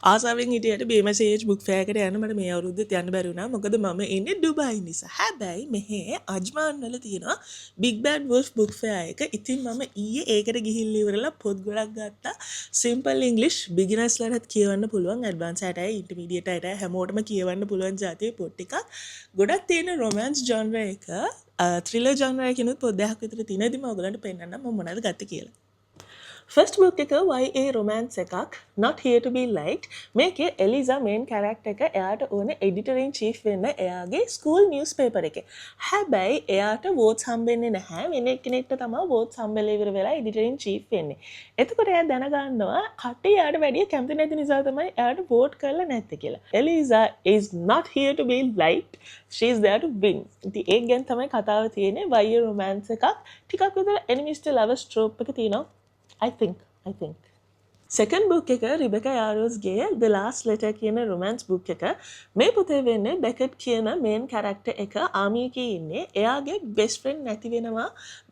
ආසාවෙන් හිටියට BMSH book fair එකට යන්න මට මේ අවුරුද්දේත් යන්න බැරි වුණා. මොකද මම ඉන්නේ ඩුබායි නිසා. හැබැයි මෙහෙ අජ්මාන් වල තියෙනවා Big Bad Wolf book fair එක. ඉතින් මම ඊයේ ඒකට ගිහිල්ලා ඉවරලා පොත් ගොඩක් ගත්තා. Simple English beginners ලටත් කියවන්න පුළුවන්. advanced අයටයි intermediate අයටයි හැමෝටම කියවන්න පුළුවන් જાතියේ පොත් ටිකක්. ගොඩක් තියෙන romance genre එක thriller genre එකකිනුත් පොත් දෙකක් විතර තියෙන. ඉතින් මම ඔයගලන්ට පෙන්නන්නම් මම මොනවද ගත්තේ කියලා. First book එක YA romance එකක් Not Here to Be Liked. මේකේ එලිසා main character එක එයාට ඕනේ editor in chief වෙන්න එයාගේ school newspaper එකේ. හැබැයි එයාට votes හම්බෙන්නේ නැහැ. වෙන එක්කෙනෙක්ට තමයි votes හම්බෙලා ඉවර වෙලා editor in chief වෙන්නේ. එතකොට එයා දැනගන්නවා කට්ටිය එයාට වැඩිය කැමති නැති නිසා තමයි එයාට vote කරලා නැත්තේ කියලා. එලිසා is not here to be liked. She is there to win. ඉතින් ඒක ගැන තමයි කතාව තියෙන්නේ. YA romance එකක්. ටිකක් විතර enemies to lovers trope එක තියෙනවා. I think. Second book එක Rebecca Yarrosගේ The Last Letter කියන romance book එක. මේ පොතේ වෙන්නේ Beckett කියන main character එක ආමි එකේ ඉන්නේ. එයාගේ best friend නැති වෙනවා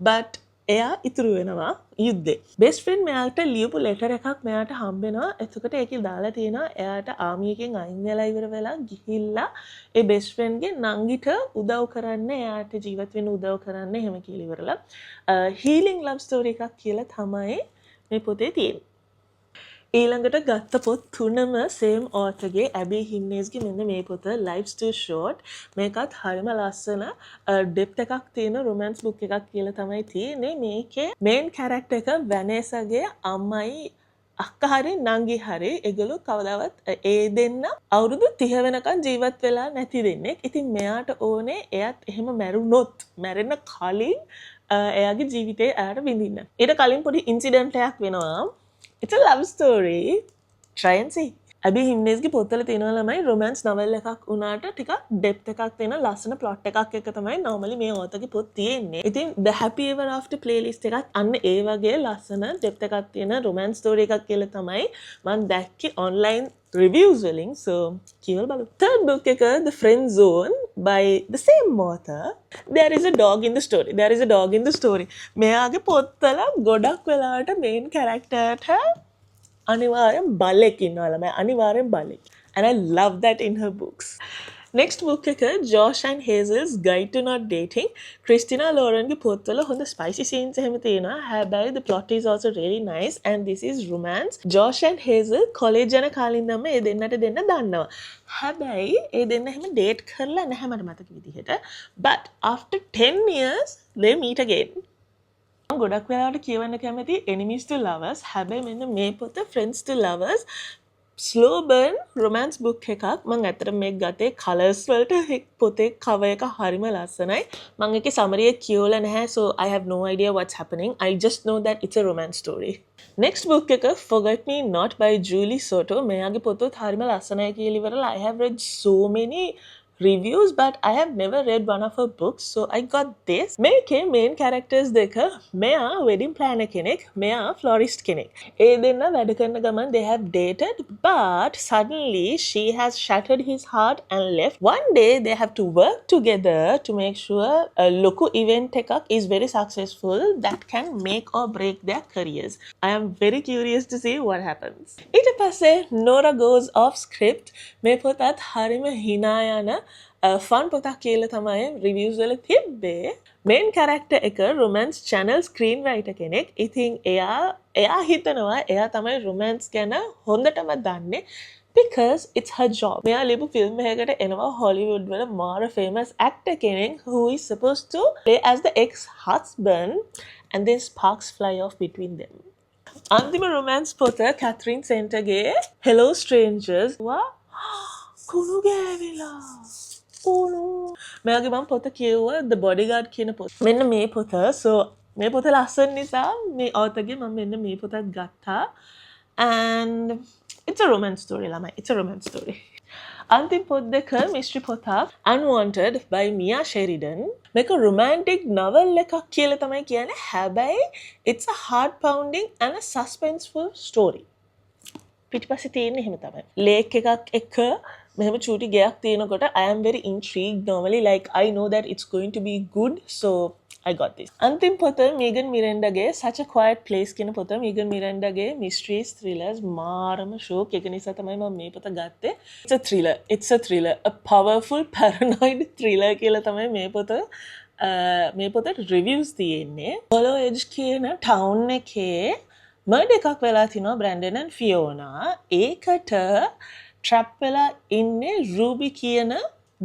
but එයා ඉතුරු වෙනවා යුද්ධේ. best friend මෙයාට ලියපු letter එකක් මෙයාට හම්බ වෙනවා. එතකොට ඒකේ දාලා තියෙනවා එයාට ආමි එකෙන් අයින් වෙලා ඉවර වෙලා ගිහිල්ලා ඒ best friend ගේ නංගිට උදව් කරන්න එයාට ජීවත් වෙන්න උදව් කරන්න එහෙම කියලා ඉවරලා healing love story එකක් කියලා තමයි මේ පොතේ තියෙන්නේ. ඊළඟට ගත්ත පොත් තුනම same authorගේ ඇබි හිම්නේස්ගේ මෙන්න මේ පොත Life's Too Short. මේකත් හරිම ලස්සන depth එකක් තියෙන romance book එකක් කියලා තමයි තියෙන්නේ. මේකේ main character එක වැනේසාගේ අම්මයි අක්කා හරි නංගි හරි ඒගොල්ලෝ කවදාවත් ඒ දෙන්න අවුරුදු 30 වෙනකන් ජීවත් වෙලා නැති දෙන්නෙක්. ඉතින් මෙයාට ඕනේ එයත් එහෙම මැරුණොත් මැරෙන්න කලින් එයාගේ ජීවිතේ එයාට විඳින්න. ඊට කලින් පොඩි ඉන්සිඩන්ට් එකක් වෙනවා. It's a love story. Try and see. ඇබි හිම්නේස්ගේ පොත්වල තියෙනවා ළමයි romance novel එකක් වුණාට ටිකක් depth එකක් තියෙන ලස්සන plot එකක් එක තමයි normally මේ authorගේ පොත් තියෙන්නේ. ඉතින් The Happy Ever After playlist එකත් අන්න ඒ වගේ ලස්සන depth එකක් තියෙන romance story එකක් කියලා තමයි මම දැක්කේ online reviews වලින්. So කියවල බලමු. Third book එක The Friend Zone by the same author. There is a dog in the story. මෙයාගේ පොත්වල ගොඩක් වෙලාවට main characterට අනිවාර්යෙන් බලෙක් ඉන්නවා ළමයි. අනිවාර්යෙන් බලෙක්. And I love that in her books. Next book එක Josh and Hazel's Guide to Not Dating. Christina Lauren ගේ පොත්වල හොඳ spicy scenes එහෙම තියෙනවා. හැබැයි the plot is also really nice and this is romance. Josh and Hazel college යන කාලේ ඉඳන්ම ඒ දෙන්නට දෙන්න දන්නවා. හැබැයි ඒ දෙන්න එහෙම date කරලා නැහැ මට මතක විදිහට. But after 10 years they meet again. ගොඩක් වෙලාවට කියවන්න කැමති enemies to lovers. හැබැයි මෙන්න මේ පොත friends to lovers slow burn romance book එකක්. මම ඇත්තට මේක ගත්තේ colors වලට පොතේ cover එක හරිම ලස්සනයි. මම ඒකේ summary එක කියවලා නැහැ so I have no idea what's happening. I just know that it's a romance story. Next book එක Forget Me Not by Julie Soto. මෙයාගේ පොතත් හරිම ලස්සනයි කියලා ඉවරලා I have read so many reviews but I have never read one of her books so I got this. මේකේ main characters දෙක මෙයා wedding planner කෙනෙක් මෙයා florist කෙනෙක්. ඒ දෙන්න වැඩ කරන ගමන් they have dated but suddenly she has shattered his heart and left. One day they have to work together to make sure a local event එකක් is very successful that can make or break their careers. I am very curious to see what happens. ඊට පස්සේ Nora goes off script. මේ පොතත් හරිම hina යන fun පොතක් කියලා තමයි reviews වල තිබ්බේ. main character එක romance channel screenwriter කෙනෙක්. ඉතින් එයා හිතනවා එයා තමයි romance ගැන හොඳටම දන්නේ because it's her job. මෙයා ලියපු ෆිල්ම් එකකට එනවා Hollywood වල මාර famous actor කෙනෙක් who is supposed to play as the ex-husband and then sparks fly off between them. අන්තිම romance පොත Catherine Centerගේ Hello Strangers. කුණු ගෑවිලා මෙයාගේ මම පොත කියුවා The Bodyguard කියන පොත. මෙන්න මේ පොත. So මේ පොත ලස්සන නිසා මේ authorගේ මම මෙන්න මේ පොතත් ගත්තා. And it's a romance story ළමයි. It's a romance story. අන්තිම පොත් දෙක mystery පොතක් Unwanted by Mia Sheridan. මේක romantic novel එකක් කියලා තමයි කියන්නේ. හැබැයි it's a heart pounding and a suspenseful story. පිටිපස්සේ තියෙන්නේ එහෙම තමයි. ලේක් එකක් එක මෙහෙම චූටි ගයක් තියෙනකොට I am very intrigued normally like I know that it's going to be good so I got this. අන්තිම පොත මේගන් මිරෙන්ඩගේ Such a Quiet Place කියන පොත. මේගන් මිරෙන්ඩගේ mysteries thrillers මාරම ෂෝක්. ඒක නිසා තමයි මම මේ පොත ගත්තේ. It's a thriller. A powerful paranoid thriller කියලා තමයි මේ පොතට reviews තියෙන්නේ. Hollow Edge කියන town එකේ මර්ඩර් එකක් වෙලා තිනවා බ්‍රැන්ඩන් and ෆියෝනා. ඒකට trap වෙලා ඉන්නේ රූබි කියන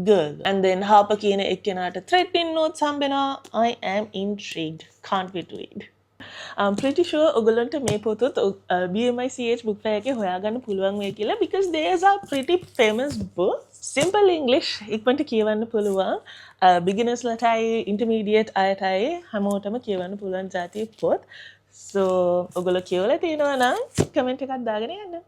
girl. And then Harper කියන එක්කෙනාට threatening notes හම්බෙනවා. I am intrigued. Can't wait to read. I'm pretty sure ඔයගොල්ලන්ට මේ පොතත් BMICH book fair එකේ හොයාගන්න පුළුවන් වෙයි කියලා because there's a pretty famous book. Simple English ඉක්මනට කියවන්න පුළුවන්. Beginners ලටයි intermediate අයටයි හැමෝටම කියවන්න පුළුවන් જાතිය පොත්. So ඔයගොල්ලෝ කියවලා තියෙනවා නම් comment එකක් දාගෙන යන්න.